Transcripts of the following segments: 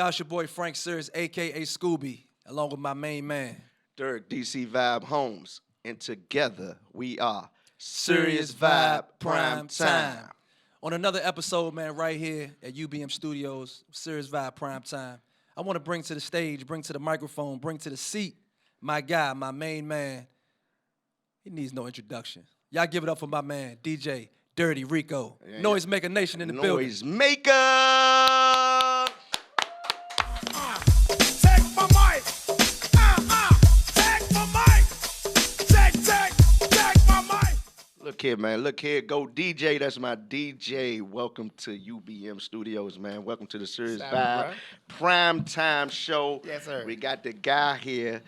y'all? It's your boy Frank Sirius, a.k.a. Scooby, along with my main man. Dirk DC Vibe Holmes. And together we are SiriusVybe Primetime. On another episode, man, right here at UBM Studios, SiriusVybe Primetime, I want to bring to the stage, bring to the microphone, bring to the seat my guy, my main man. He needs no introduction. Y'all give it up for my man, DJ Dirty Rico Noisemaker Nation in the building. Noisemaker! Take my mic! Take my mic! Take my mic! Look here, man. Look here. Go DJ. That's my DJ. Welcome to UBM Studios, man. Welcome to the SiriusVybe Primetime Show. Yes, sir. We got the guy here,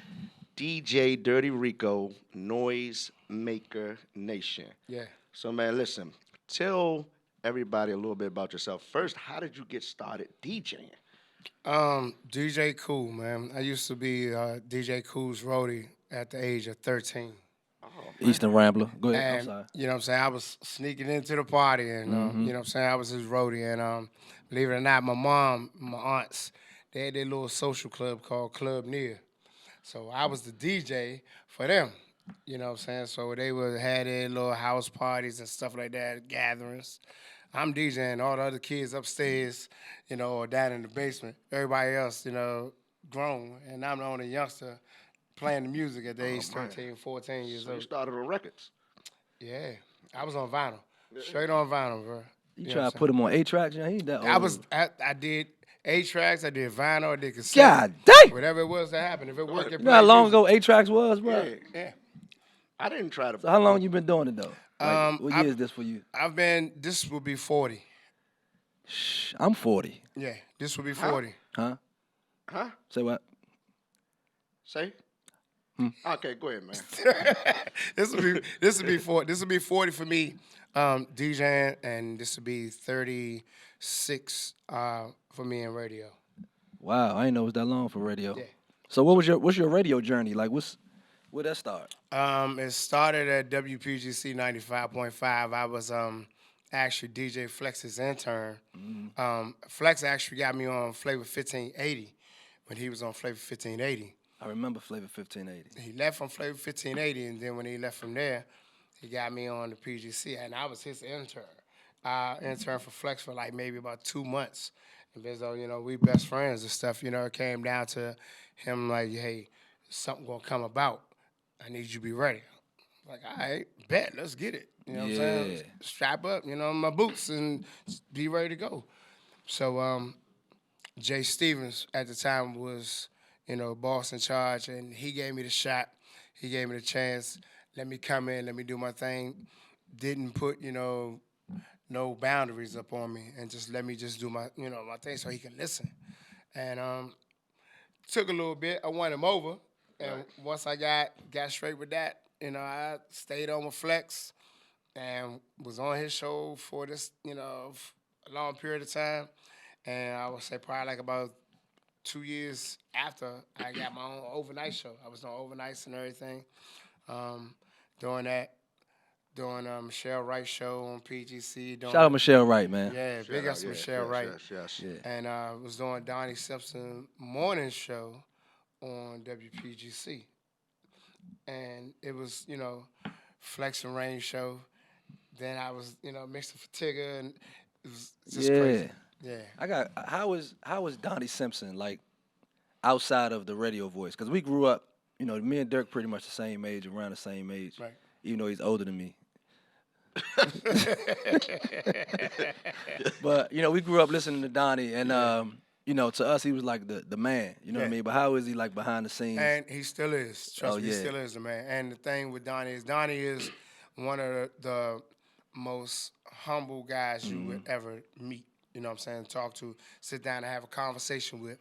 DJ Dirty Rico Noisemaker Nation. Yeah. So, man, listen. Tell everybody a little bit about yourself. First, how did you get started DJing? DJ Cool, man. I used to be DJ Cool's roadie at the age of 13. Eastern Rambler. Go ahead. And, I'm sorry. you know what I'm saying? I was sneaking into the party and, you know what I'm saying? I was his roadie. And believe it or not, my mom, my aunts, they had their little social club called Club Near. So I was the DJ for them. You know what I'm saying? So they would have their little house parties and stuff like that, gatherings. I'm DJing, all the other kids upstairs, you know, or down in the basement. Everybody else, you know, grown. And I'm the only youngster playing the music at the age 13, 14 years So you old. started on records. Yeah. I was on vinyl. Straight on vinyl, bro. You try to put him on 8 tracks? Yeah, he ain't that old. I did 8 tracks, I did vinyl, I did cassette. God dang! Whatever it was that happened. If it worked, it You know how played long music. ago 8 tracks was, bro? Yeah. I didn't try to. So how long you been doing it, though? Like, what I- year is this for you? This will be 40. Shh, I'm 40. Yeah, this will be 40. Huh? Huh? Say what? Say? Okay, go ahead, man. This will be 40 for me, DJing, and this will be 36 for me in radio. Wow, I didn't know it was that long for radio. Yeah. So what's your radio journey? Like, where'd that start? It started at WPGC 95.5. I was actually DJ Flex's intern. Flex actually got me on Flavor 1580 when he was on Flavor 1580. I remember Flavor 1580. He left from Flavor 1580, and then when he left from there, he got me on the PGC, and I was his intern. I interned for Flex for like maybe about 2 months. And as though, you know, we best friends and stuff, you know, it came down to him like, hey, something gonna come about. I need you to be ready. Like, all right, bet, let's get it. You know what I'm saying? Strap up, you know, my boots and be ready to go. So Jay Stevens at the time was, you know, boss in charge, and he gave me the shot. He gave me the chance. Let me come in, let me do my thing. Didn't put, you know, no boundaries up on me, and just let me just do my, you know, my thing so he can listen. And took a little bit. I won him over, and once I got straight with that, you know, I stayed on with Flex and was on his show for this, you know, a long period of time. And I would say probably like about 2 years after I got my own overnight show. I was on overnights and everything, doing that. Doing Michelle Wright's show on PGC. Shout out Michelle Wright, man. Yeah, big up to Michelle Wright. Yes. Yeah. And was doing Donnie Simpson morning show on WPGC. And it was, you know, Flex and Rain show. Then I was, you know, mixing for Tigger, and it was just crazy. Yeah. How was Donnie Simpson like outside of the radio voice? Because we grew up, you know, me and Dirk pretty much the same age, around the same age. Right. Even though he's older than me. But, you know, we grew up listening to Donnie, and, you know, to us, he was like the man, you know what I mean? But how is he, like, behind the scenes? And he still is. Trust me, he yeah. still is the man. And the thing with Donnie is one of the most humble guys you would ever meet. You know what I'm saying? Talk to, sit down and have a conversation with.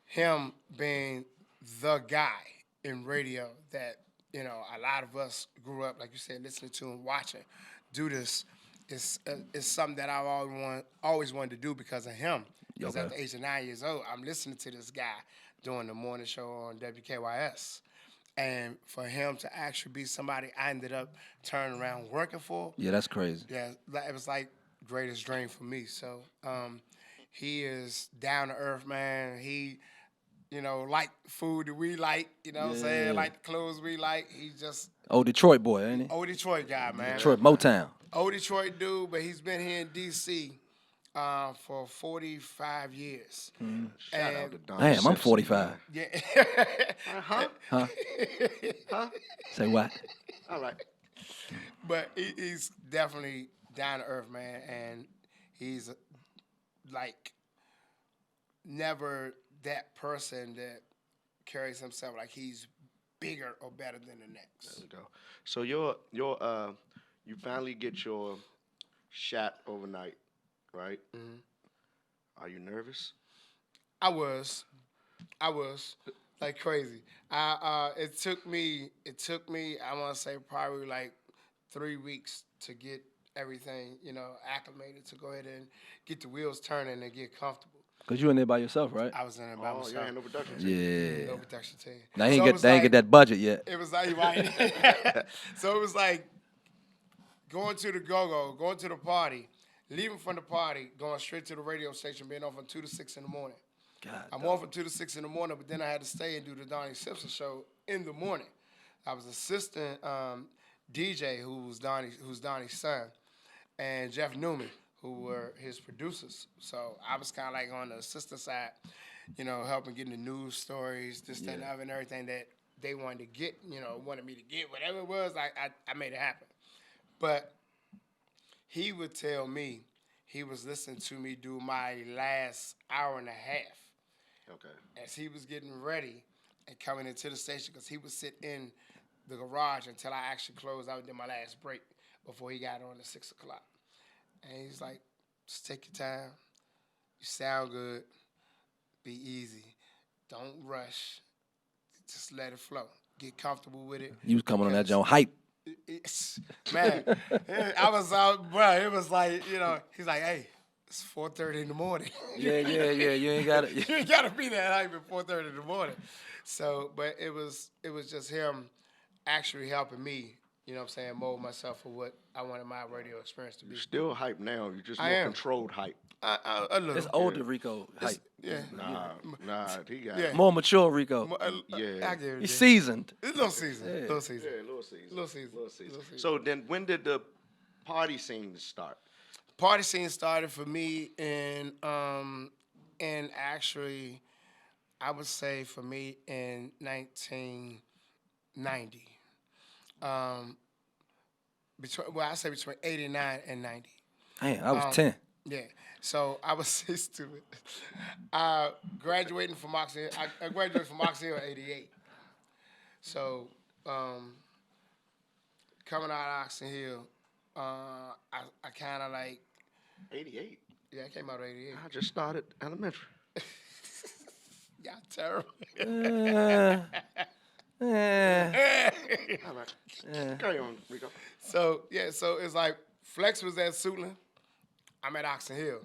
Him being the guy in radio that, you know, a lot of us grew up, like you said, listening to and watching do this is something that I've always wanted to do because of him. Because at the age of 9 years old, I'm listening to this guy doing the morning show on WKYS. And for him to actually be somebody I ended up turning around working for. Yeah, that's crazy. Yeah, it was like greatest dream for me. So He is down to earth, man. He, like food that we like, you know what I'm saying? Like the clothes we like. He's just Old Detroit boy, ain't he? old Detroit guy, man. Detroit Motown. Old Detroit dude, but he's been here in D.C. For 45 years. Shout out to Donnie Damn, Simpson, I'm 45. Yeah. Huh? Say what? All right. But he's definitely down to earth, man, and he's like never that person that carries himself like he's bigger or better than the next. There we go. So you finally get your shot overnight, right? Are you nervous? I was like crazy. It took me. I want to say probably like 3 weeks to get everything, acclimated, to go ahead and get the wheels turning and get comfortable. Cause you in there by yourself, right? I was in there by myself. Yeah, no production team. Yeah. No production team. They So ain't it get was they ain't like- get that budget yet. It was like right. So it was like going to the go-go, going to the party, leaving from the party, going straight to the radio station, being on from 2 to 6 in the morning. God, I'm on from 2 to 6 in the morning, but then I had to stay and do the Donnie Simpson show in the morning. I was assistant DJ who's Donnie's son, and Jeff Newman, who were his producers. So I was kind of like on the assistant side, helping getting the news stories, this, that, and the other, and everything that they wanted to get, wanted me to get, whatever it was, I made it happen. But he would tell me he was listening to me do my last hour and a half. Okay. As he was getting ready and coming into the station, because he would sit in the garage until I actually closed out and did my last break before he got on at 6 o'clock. And he's like, just take your time. You sound good. Be easy. Don't rush. Just let it flow. Get comfortable with it. You was coming on that joint hype. Man, I was out, bro. It was like, he's like, hey, it's 4:30 in the morning. Yeah. You ain't got it. You ain't gotta be that hype at 4:30 in the morning. So, but it was just him actually helping me, mold myself for what I wanted my radio experience to be. You're still hype now. You're just I more am. controlled hype. A little. It's older Rico hype. Yeah. Nah, he got Yeah. More mature Rico. Yeah. I give it. He's seasoned. It's little season. Little season. Yeah, little season. Little season. Little season. Little season. So then when did the party scene start? Party scene started for me in actually, I would say for me in 1990. Between 89 and 90. Man, I was 10. Yeah. So I was so stupid. I graduated from Ox Hill in 88. So coming out of Oxon Hill, I kind of like. 88. Yeah, I came out of 88. I just started elementary. Y'all terrible. All right. Carry on, Rico. So it's like Flex was at Suitland. I'm at Oxon Hill.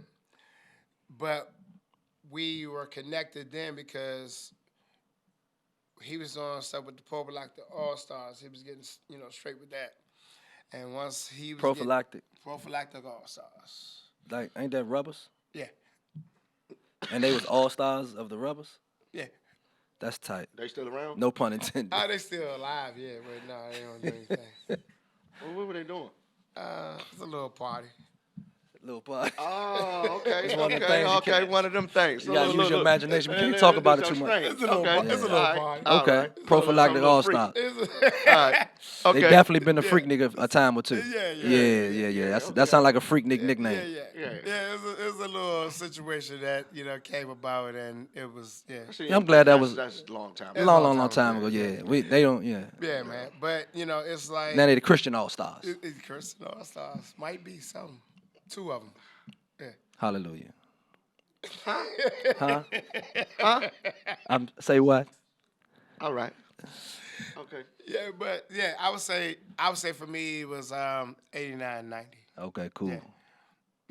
But we were connected then because he was doing stuff with the Prophylactic All-Stars. He was getting, straight with that. And once he was Prophylactic All-Stars. Like, ain't that Rubbers? Yeah. And they was all-stars of the Rubbers? Yeah. That's tight. They still around? No pun intended. Oh, they still alive, yeah, but no, they don't do anything. Well, what were they doing? It's a little party. Little party. Oh, okay. It's one of them things you can't- One of them things. You gotta use your imagination. We can't talk about it too much. It's a little party. Okay. Prophylactic all-star. Okay. They definitely been a freak nigga a time or two. Yeah. That sound like a freak nigga nickname. Yeah, it was a little situation that, came about, and it was, Yeah, I'm glad that was That's a long time. long time ago. Yeah. They don't, yeah. Yeah, man. But, it's like. Now they the Christian all-stars. It's Christian All-Stars. Might be some. 2 of them. Yeah. Hallelujah. Huh? Say what? All right. Okay. Yeah, but I would say for me it was 89, 90. Okay, cool. Yeah.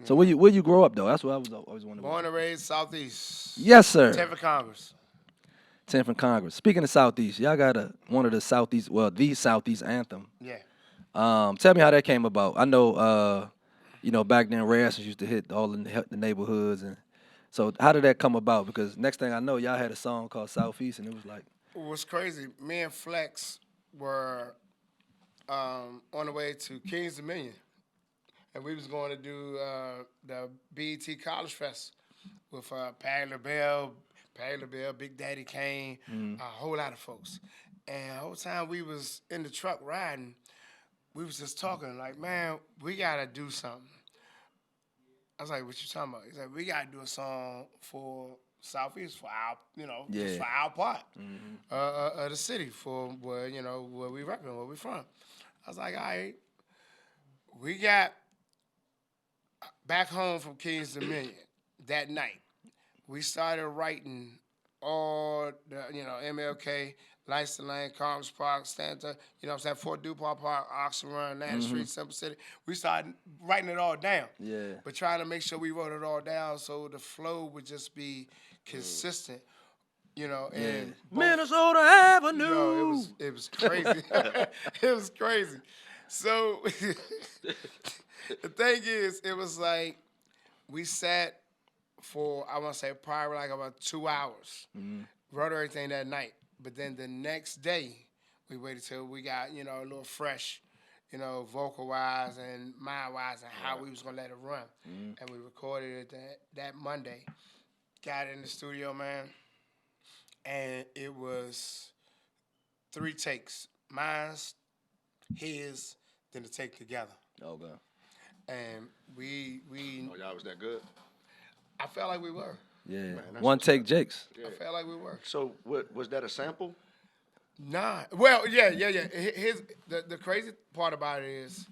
So where you grow up though? That's what I was always wondering. Born and raised Southeast. Yes, sir. 10th Congress. 10th Congress. Speaking of Southeast, y'all got one of the Southeast, the Southeast anthem. Yeah. Tell me how that came about. I know, back then Ray Ashes used to hit all the neighborhoods and So how did that come about? Because next thing I know, y'all had a song called Southeast, and it was like, What's crazy, me and Flex were on the way to Kings Dominion, and we was going to do the BET College Fest with Patty LaBelle, Big Daddy Kane, a whole lot of folks. And the whole time we was in the truck riding, we was just talking like, man, we gotta do something. I was like, what you talking about? He's like, we gotta do a song for Southeast, for our, just for our part of the city, for where, where we repping, where we from. I was like, all right, we got back home from Kings Dominion that night. We started writing all the, MLK, Langston Lane, Carnes Park, Stanton, Fort DuPont Park, Oxon Run, Land Street, Simple City. We started writing it all down. Yeah. But trying to make sure we wrote it all down so the flow would just be consistent, and Minnesota Avenue. Yo, it was crazy. It was crazy. So the thing is, it was like we sat for, I want to say, probably like about 2 hours. Wrote everything that night. But then the next day, we waited till we got, a little fresh, vocal-wise and mind-wise and how we was going to let it run. And we recorded it that Monday. Got in the studio, man. And it was 3 takes. Mine's, his, then the take together. Okay. And we Oh, y'all was that good? I felt like we were. Yeah. Man, One take Jakes. I felt like we were. So what was that a sample? Nah. Well, yeah. The crazy part about it is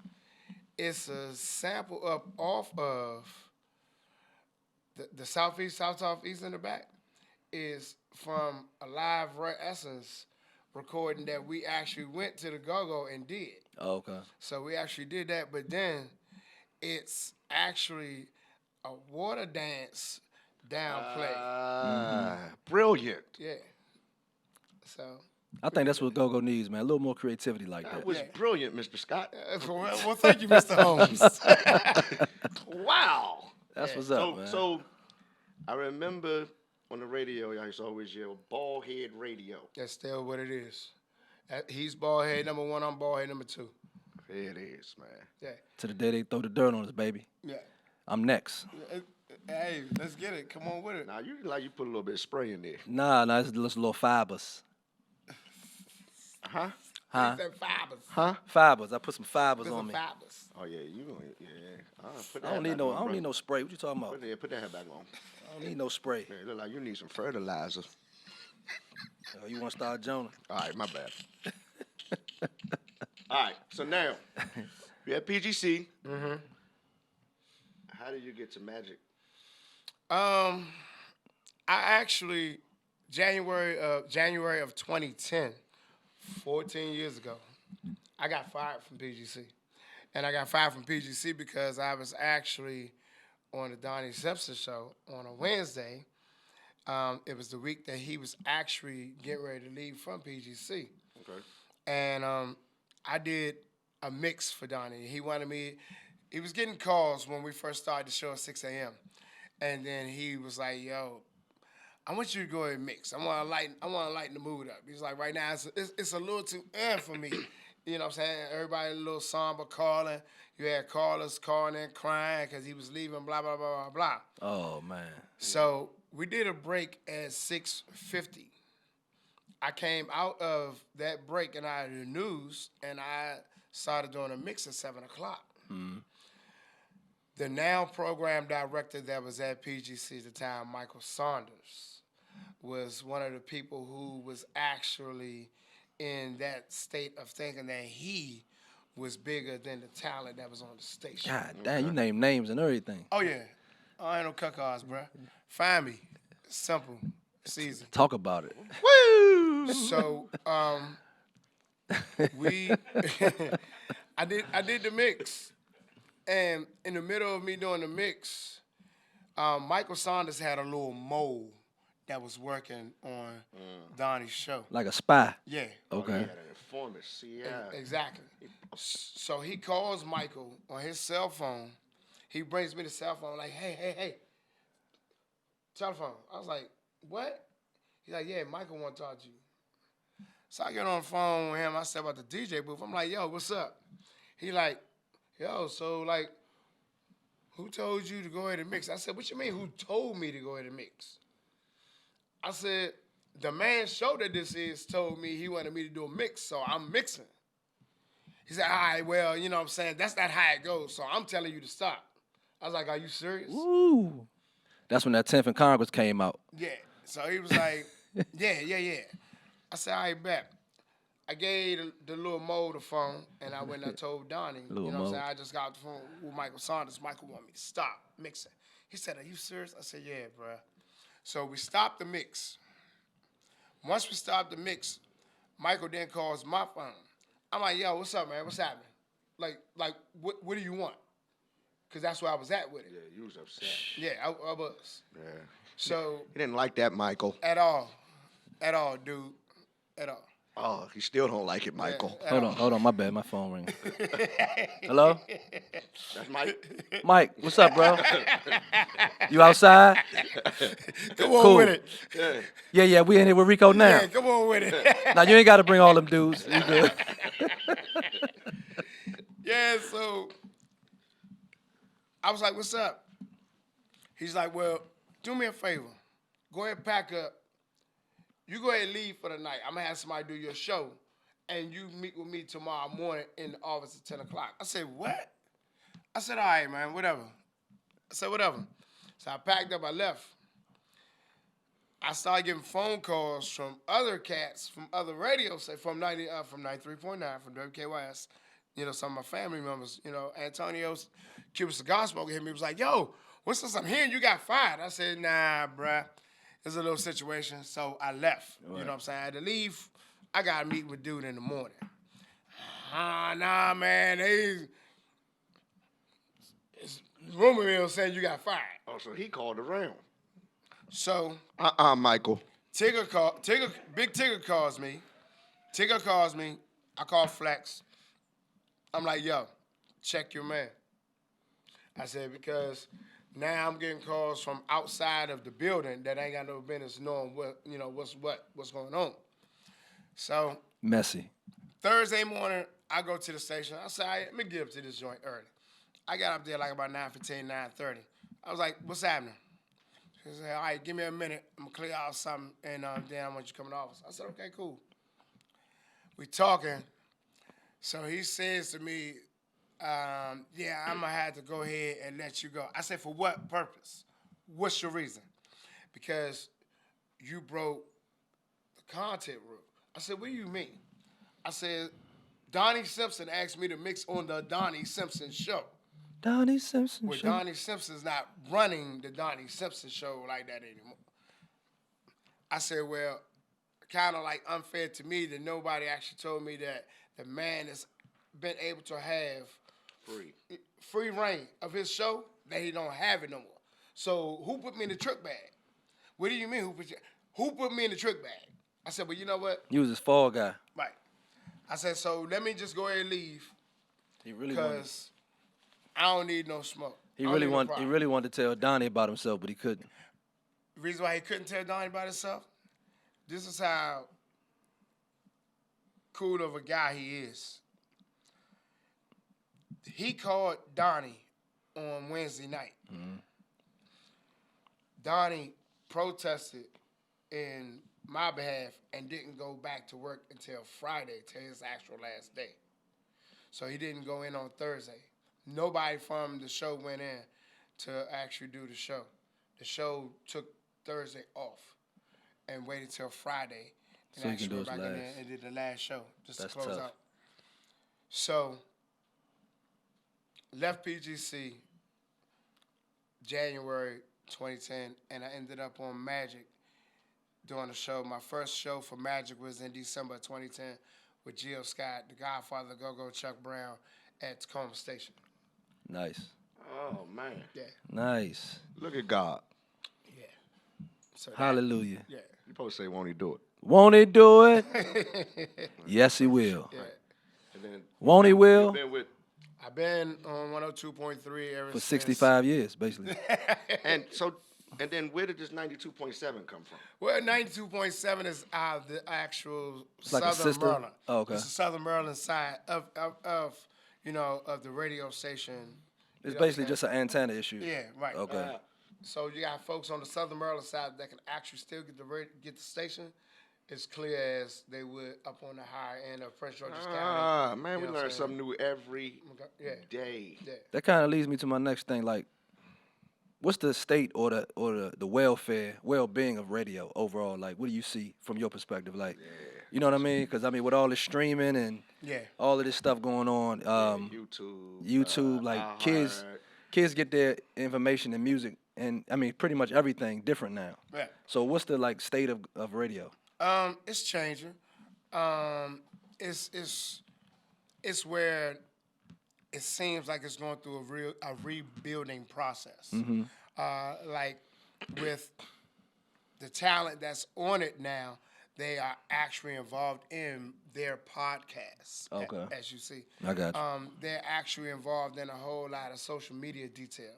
it's a sample off of the Southeast in the back is from a live Red Essence recording that we actually went to the Go-Go and did. Oh, okay. So we actually did that, but then it's actually a water dance downplay. Brilliant. Yeah. So. I think that's what Go-Go needs, man. A little more creativity like that. That was brilliant, Mr. Scott. Well, thank you, Mr. Holmes. Wow. That's what's up, man. So I remember on the radio, y'all used to always yell, bald head radio. That's still what it is. He's bald head number 1, I'm bald head number 2. It is, man. Yeah. To the day they throw the dirt on us, baby. Yeah. I'm next. Hey, let's get it. Come on with it. Now, you put a little bit of spray in there. Nah, it's just little fibers. Huh? Huh? He said fibers. Huh? Fibers. I put some fibers Put on some me. fibers. Oh, yeah, put that I don't need no. I don't need no spray. What you talking about? Put that hat back on. I don't need no spray. Man, it look like you need some fertilizer. Oh, you want to start Jonah? All right, my bad. All right, so now, you're at PGC. Mm-hmm. How did you get to Magic? I actually, January of 2010, 14 years ago, I got fired from PGC. And I got fired from PGC because I was actually on the Donnie Simpson show on a Wednesday. It was the week that he was actually getting ready to leave from PGC. Okay. And I did a mix for Donnie. He wanted me, he was getting calls when we first started the show at 6 a.m. And then he was like, yo, I want you to go ahead and mix. I want to lighten the mood up. He's like, right now, it's a little too for me. You know what I'm saying? Everybody a little somber calling. You had callers calling and crying because he was leaving, blah, blah, blah, blah, blah. Oh, man. So we did a break at 6:50. I came out of that break and out of the news, and I started doing a mix at 7 o'clock. Mm-hmm. The now program director that was at PGC at the time, Michael Saunders, was one of the people who was actually in that state of thinking that he was bigger than the talent that was on the station. God damn, you name names and everything. Oh, yeah. I ain't no cuckoos, bro. Find me. Simple. Season. Talk about it. Woo! So, I did the mix. And in the middle of me doing the mix, Michael Saunders had a little mole that was working on Donnie's show. Like a spy. Yeah. Okay. He had an informant, Exactly. So he calls Michael on his cell phone. He brings me the cell phone like, hey. telephone. I was like, what? He's like, yeah, Michael want to talk to you. So I get on the phone with him. I step out the DJ booth. I'm like, yo, what's up? He like, yo, so like, who told you to go ahead and mix? I said, what you mean, who told me to go ahead and mix? I said, the man show that this is told me he wanted me to do a mix, so I'm mixing. He said, all right, well, you know what I'm saying? That's not how it goes, so I'm telling you to stop. I was like, are you serious? Ooh. That's when that 10th in Congress came out. Yeah. So he was like, yeah. I said, all right, bet. I gave the little Mo the phone, and I went and I told Donnie, you know what I'm saying? I just got off the phone with Michael Saunders. Michael wanted me to stop mixing. He said, are you serious? I said, yeah, bro. So we stopped the mix. Once we stopped the mix, Michael then calls my phone. I'm like, yo, what's up, man? What's happening? Like, what do you want? Because that's where I was at with it. Yeah, you was upset. Yeah, I was. Yeah. So. He didn't like that, Michael. At all, dude. At all. Oh, he still don't like it, Michael. Yeah, Hold on, my bad, my phone ringing. Hello? That's Mike. Mike, what's up, bro? You outside? Come on Cool. with it. Yeah, we in here with Rico now. Yeah, come on with it. Now, you ain't got to bring all them dudes. You good. Yeah, so I was like, what's up? He's like, well, do me a favor. Go ahead and pack up. You go ahead and leave for the night. I'm going to have somebody do your show, and you meet with me tomorrow morning in the office at 10 o'clock. I said, what? I said, all right, man, whatever. I said, whatever. So I packed up, I left. I started getting phone calls from other cats, from other radio stations, from 93.9, from WKYS. You know, some of my family members, you know, Antonio's Cuban Cigar Smoker hit me. He was like, yo, what's this? I'm hearing you got fired. I said, nah, bruh. It's a little situation. So I left. Right. You know what I'm saying? I had to leave. I got to meet with dude in the morning. Nah, man. Rumor mill saying you got fired. Oh, so he called around. So. Michael. Big Tigger calls me. I call Flex. I'm like, yo, check your man. I said, because now I'm getting calls from outside of the building that ain't got no business knowing what's going on. So messy. Thursday morning, I go to the station. I said, all right, let me get up to this joint early. I got up there like about 9:15, 9:30. I was like, what's happening? She said, all right, give me a minute. I'm going to clear out something, and then I want you to come in the office. I said, okay, cool. We talking. So he says to me, yeah, I'm going to have to go ahead and let you go. I said, for what purpose? What's your reason? Because you broke the content rule. I said, what do you mean? I said, Donnie Simpson asked me to mix on the Donnie Simpson show. Donnie Simpson Where show. Donnie Simpson's not running the Donnie Simpson show like that anymore. I said, well, kind of like unfair to me that nobody actually told me that the man has been able to have free reign of his show, that he don't have it no more. So who put me in the trick bag? What do you mean who put me in the trick bag? I said, well, you know what? You was his fall guy. Right. I said, so let me just go ahead and leave. He really wanted. Because I don't need no smoke. He really wanted to tell Donnie about himself, but he couldn't. The reason why he couldn't tell Donnie about himself, this is how cool of a guy he is. He called Donnie on Wednesday night. Mm-hmm. Donnie protested in my behalf and didn't go back to work until Friday, till his actual last day. So he didn't go in on Thursday. Nobody from the show went in to actually do the show. The show took Thursday off and waited till Friday and so actually went back in there and did the last show just to close out. So left PGC January 2010, and I ended up on Magic doing the show. My first show for Magic was in December 2010 with Gio Scott, the Godfather, Go-Go, Chuck Brown at Tacoma Station. Nice. Oh, man. Yeah. Nice. Look at God. Yeah. So hallelujah. Yeah. You supposed to say, won't he do it? Won't he do it? Yes, he will. Yeah. And then Won't he will? I've been on 102.3 ever For since. 65 years, basically. And so And then where did this 92.7 come from? Well, 92.7 is the actual like a Southern sister? Maryland. Oh, okay. It's the Southern Maryland side of of the radio station. It's basically just an antenna issue. Yeah, right. Okay. So you got folks on the Southern Maryland side that can actually still get the station as clear as they would up on the higher end of Prince George's County. Man, You we know what learn I'm something new every day. Yeah. That kind of leads me to my next thing. Like, what's the state or the well-being of radio overall? Like, what do you see from your perspective? Like, you know what I mean? Because I mean, with all this streaming and all of this stuff going on, YouTube, like kids get their information and music, and I mean, pretty much everything different now. Yeah. So, what's the like state of radio? It's changing. It's where it seems like it's going through a rebuilding process. Like with the talent that's on it now, they are actually involved in their podcasts. Okay. As you see, I got you. they're actually involved in a whole lot of social media detail.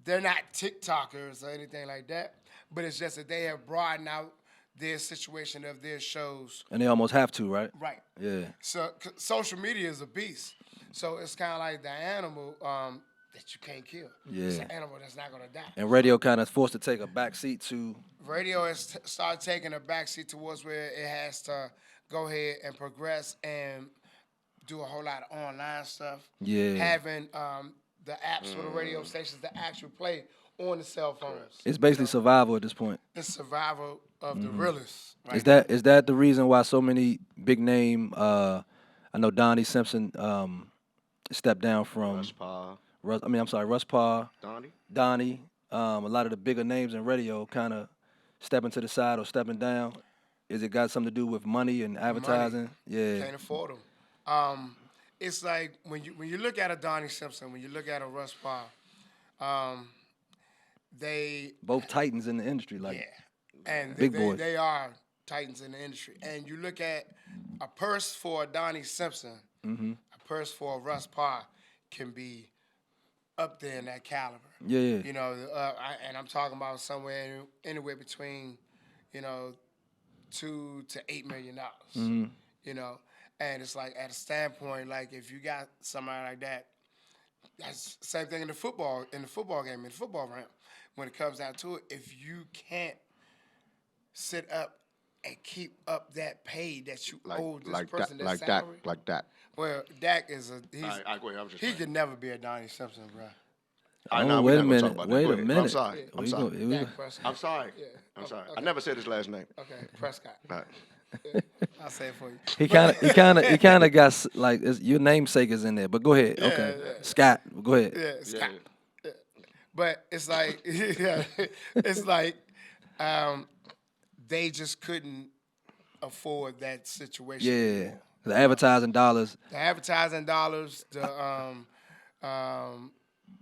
They're not TikTokers or anything like that, but it's just that they have broadened out their situation of their shows. And they almost have to, right? Right. Yeah. So social media is a beast. So it's kind of like the animal that you can't kill. Yeah. It's an animal that's not going to die. And radio kind of forced to take a back seat to. Radio has started taking a backseat towards where it has to go ahead and progress and do a whole lot of online stuff. Yeah. Having the apps for the radio stations that actually play on the cell phones. It's basically survival at this point. It's survival of the realest. Right Is that the reason why so many big name? I know Donnie Simpson stepped down from Russ Pa. Russ Pa. Donnie. A lot of the bigger names in radio kind of stepping to the side or stepping down. Is it got something to do with money and advertising? Yeah. Can't afford them. It's like when you look at a Donnie Simpson, when you look at a Russ Pa, they Both titans in the industry, like and big boys. They are titans in the industry. And you look at a purse for a Donnie Simpson, a purse for a Russ Pa can be up there in that caliber. Yeah. You know, and I'm talking about somewhere anywhere between, $2 to $8 million. You know, and it's like at a standpoint, like if you got somebody like that, that's the same thing in the football game, in the football realm. When it comes down to it, if you can't sit up and keep up that pay that you owe this person, that salary. Like that. Well, Dak is Go ahead, I'm just he saying. could never be a Donnie Simpson, bro. Wait a minute. Wait a minute. I'm sorry. I'm sorry. Dak Prescott. I'm sorry. Yeah. I'm sorry. Okay. I never said his last name. Okay, Prescott. All right. I'll say it for you. He kind of got like your namesake is in there. But go ahead. Okay. yeah. Scott, go ahead. Yeah, Scott. Yeah. But it's like, they just couldn't afford that situation. Yeah. anymore. The advertising dollars. The advertising dollars, the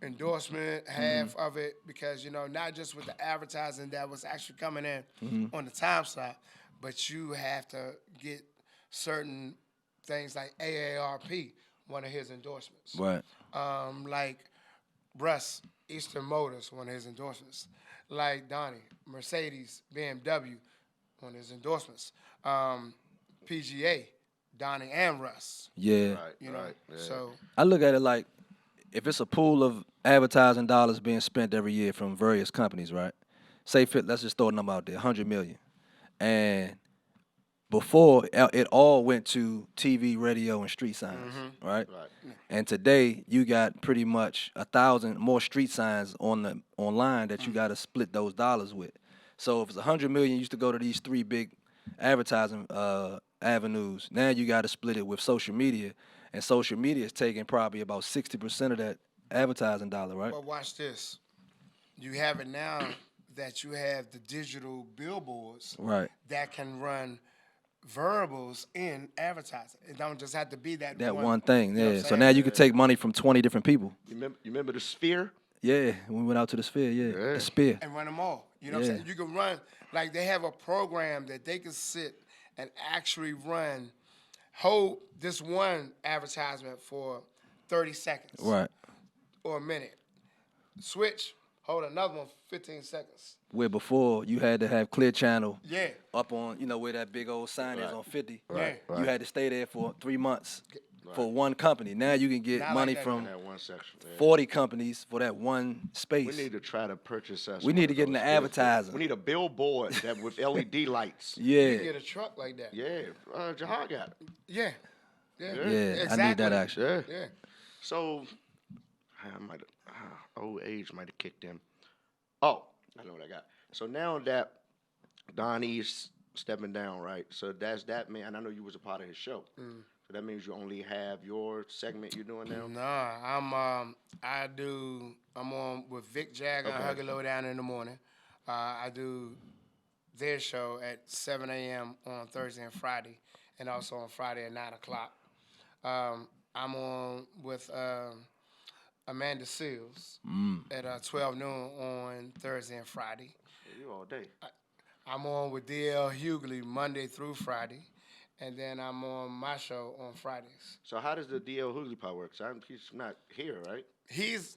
endorsement, half of it, because, not just with the advertising that was actually coming in on the time side, but you have to get certain things like AARP, one of his endorsements. Right. Like Russ, Eastern Motors, one of his endorsements. Like Donnie, Mercedes, BMW, one of his endorsements. PGA, Donnie and Russ. Yeah. Right. Right. Yeah. So I look at it like if it's a pool of advertising dollars being spent every year from various companies, right? Say, let's just throw a number out there, $100 million. And before, it all went to TV, radio, and street signs, right? And today, you got pretty much 1,000 more street signs online that you got to split those dollars with. So if it's $100 million, used to go to these 3 big advertising avenues. Now you got to split it with social media, and social media is taking probably about 60% of that advertising dollar, right? But watch this. You have it now that you have the digital billboards that can run variables in advertising. It don't just have to be that one thing. You know what Yeah. I'm So saying? now you can take money from 20 different people. You remember the Sphere? Yeah, we went out to the Sphere. Yeah, the Sphere. And run them all. You know what I'm saying? You can run, like they have a program that they can sit and actually hold this one advertisement for 30 seconds. Right. Or a minute. Switch, hold another one for 15 seconds. Where before you had to have Clear Channel Yeah. up on, where that big old sign is on 50. Right. You had to stay there for 3 months for one company. Now you can get Not money like that. from That one section. Yeah. 40 companies for that one space. We need to try to purchase us. We one need of to get in those the beautiful- advertising. We need a billboard that with LED lights. You Yeah. can get a truck like that. Yeah, Jahar got it. Yeah. Yeah, Exactly. I need that actually. Yeah. Yeah. So, I might old age might have kicked in. Oh, I know what I got. So now that Donnie's stepping down, right? So that mean, and I know you was a part of his show. So that means you only have your segment you're doing now. Nah, I'm on with Vic Jagger and Okay. Huggy Low Down in the morning. I do their show at 7 a.m. on Thursday and Friday, and also on Friday at 9 o'clock. I'm on with Amanda Seals at 12 noon on Thursday and Friday. You all day. I'm on with D.L. Hughley Monday through Friday, and then I'm on my show on Fridays. So how does the DL Hoogley part work? So he's not here, right? He's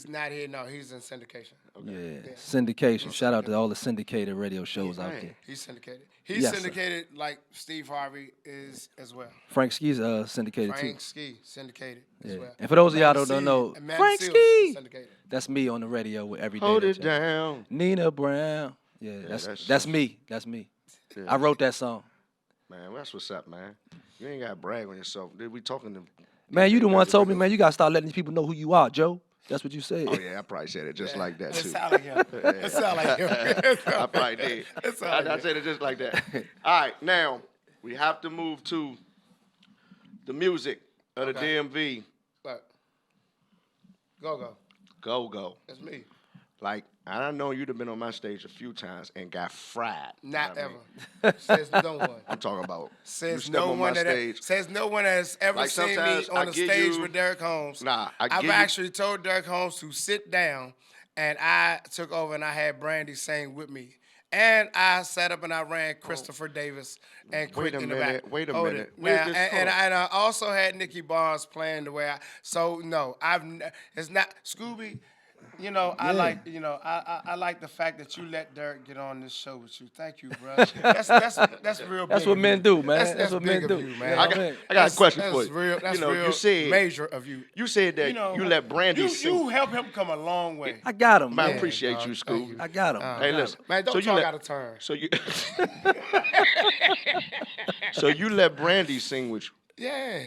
not here. No, he's in syndication. Yeah. Syndication. Shout out to all the syndicated radio shows out there. He's syndicated. He's Yes, sir. syndicated like Steve Harvey is as well. Frank Ski's syndicated Frank too. Ski syndicated Yeah. as well. And for those of y'all Amanda who don't Seals- know, Amanda Frank Seals Ski. is syndicated. That's me on the radio with every day. Hold that it y'all- down. Nina Brown. Yeah, that's me. That's me. Yeah. I wrote that song. Man, that's what's up, man. You ain't got to brag on yourself. We talking to... Man, you the one told me, man, you gotta start letting these people know who you are, Joe. That's what you said. Oh, yeah, I probably said it just like that, It too. sound like him. It sound like him. I probably did. It sound like I him. said it just like that. All right, now, we have to move to the music of the Okay. DMV. But go. Go. That's me. Like, I know you'd have been on my stage a few times and got fried. Not You know ever. Says no one. I'm talking about you Says step no on one my that stage. says no one has ever Like, seen me sometimes I on the give stage you- with Derek Holmes. Nah, I've give you- actually told Derek Holmes to sit down, and I took over and I had Brandy sing with me. And I sat up and I ran Christopher Davis and Wait quit a in the minute, back. wait a Hold minute. it. Where's Now, this and from? I also had Nikki Barnes playing the way I. So no, it's not Scooby. You know, I like I like the fact that you let Derek get on this show with you. Thank you, bro. That's real. That's big what of men you. do, man. That's That's what big men of do. you, You man. know what I mean? I got a question for That's you. real. That's You know, real you said- major of you. You said that you let Brandy sing. You help him come a long way. I got him, Man, I man. appreciate dog, you, thank Scoob. you. I got him. Hey, listen. Man, don't so you talk let- out of turn. So you, so you let Brandy sing with you. Yeah.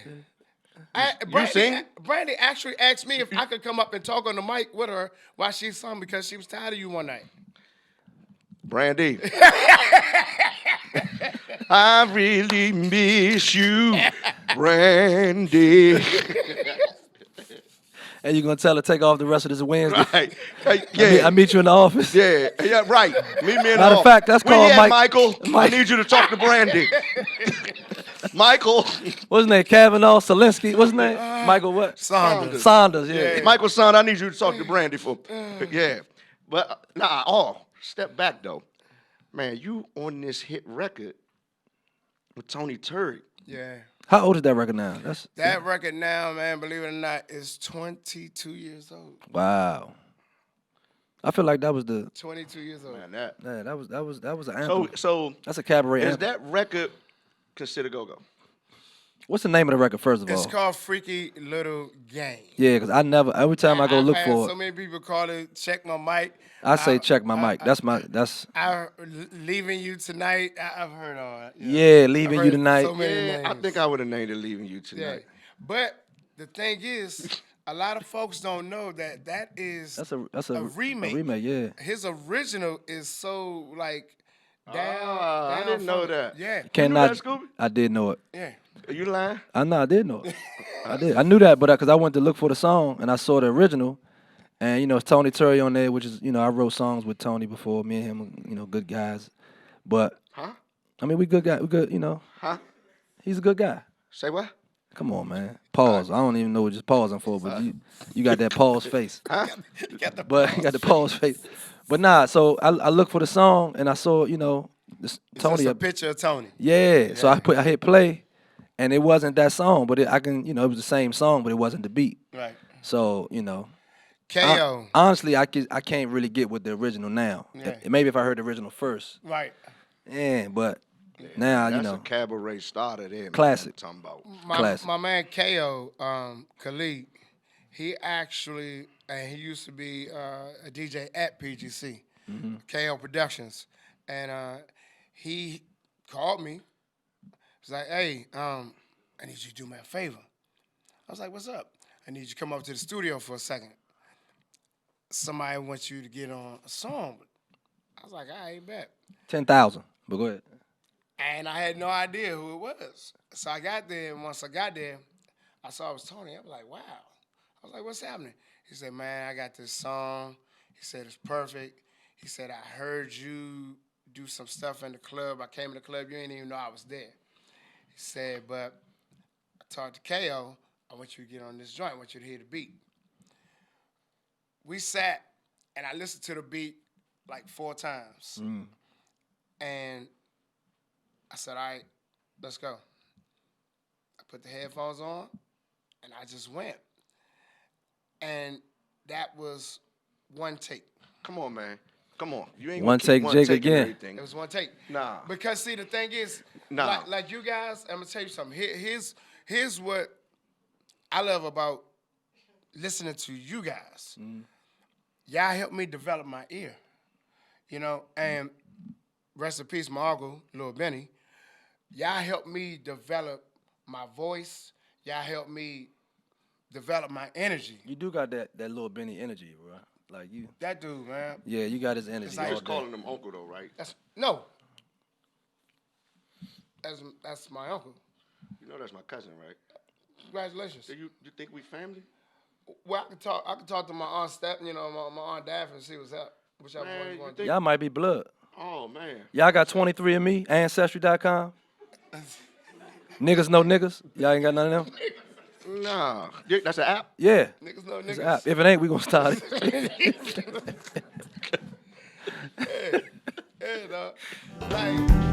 Tony Turk. Yeah. How old is that record now? That record now, man, believe it or not, is 22 years old. Wow. I feel like that was the 22 years old. Man, that. yeah, that was an anthem. So That's a cabaret is anthem. that record considered go-go? What's the name of the record first of all? It's called Freaky Little Game. Yeah, because every time I go I've look had for so it, many people call it Check My Mic. I say check my mic. That's Leaving You Tonight. I've heard all that. yeah, I've leaving you heard tonight. so many Yeah, I names. think I would have named it "Leaving You Yeah. Tonight." But the thing is, a lot of folks don't know that is That's a remake. A remake, yeah. His original is so like down. Ah, I down didn't know from- that. Yeah. Cannot. that, Scooby? I did know it. Yeah. Are you lying? I did know it. I did. I knew that, but because I went to look for the song and I saw the original, and it's Tony Turry on there, which is I wrote songs with Tony before. Me and him, good guys. But Huh? I mean, we good guy. We good, Huh? He's a good guy. Say what? Come on, man. Pause. I don't even know what just pausing for, but you got that pause face. Huh? You got the But you got the pause face. But nah, so I looked for the song and I saw, this It's Tony. just a picture of Tony. Yeah. So I hit play, and it wasn't that song, but it was the same song, but it wasn't the beat. Right. So KO. Honestly, I can't really get with the original now. Yeah. Maybe if I heard the original first. Right. Yeah, but now, That's you know. a cabaret starter there, man. Classic. I'm talking about. Classic. My man KO, Khalid, he actually, and he used to be a DJ at PGC, KO Productions. And he called me. He's like, hey, I need you to do me a favor. I was like, what's up? I need you to come up to the studio for a second. Somebody wants you to get on a song. I was like, I ain't bet. 10,000. But go ahead. And I had no idea who it was. So I got there, and once I got there, I saw it was Tony. I was like, wow. I was like, what's happening? He said, man, I got this song. He said, it's perfect. He said, I heard you do some stuff in the club. I came in the club. You didn't even know I was there. He said, but I talked to KO. I want you to get on this joint. I want you to hear the beat. We sat, and I listened to the beat like 4 times. And I said, all right, let's go. I put the headphones on, and I just went. And that was one take. Come on, man. Come on. You ain't One gonna keep take, Jake, taking again. everything. It was one take. Nah. Because, see, the thing is, Nah. like you guys, I'm going to tell you something. Here's what I love about listening to you guys. Y'all helped me develop my ear, you know, and rest in peace, my uncle, Lil Benny. Y'all helped me develop my voice. Y'all helped me develop my energy. You do got that little Benny energy, bro. Like you. That dude, man. Yeah, you got his energy. like- You all was day. calling him uncle, though, right? No. That's my uncle. You know that's my cousin, right? Congratulations. So you think we family? Well, I could talk to my aunt Steph, you know, my aunt Daphne and see what's up. Whichever Man, one you you want to think- do. Y'all might be blood. Oh, man. Y'all got 23andMe, Ancestry.com. Niggas know niggas. Y'all ain't got none of them. Nah. Yeah, that's an app? Yeah. Niggas know It's niggas. an app. If it ain't, we gonna start it. Yeah, dog. Like,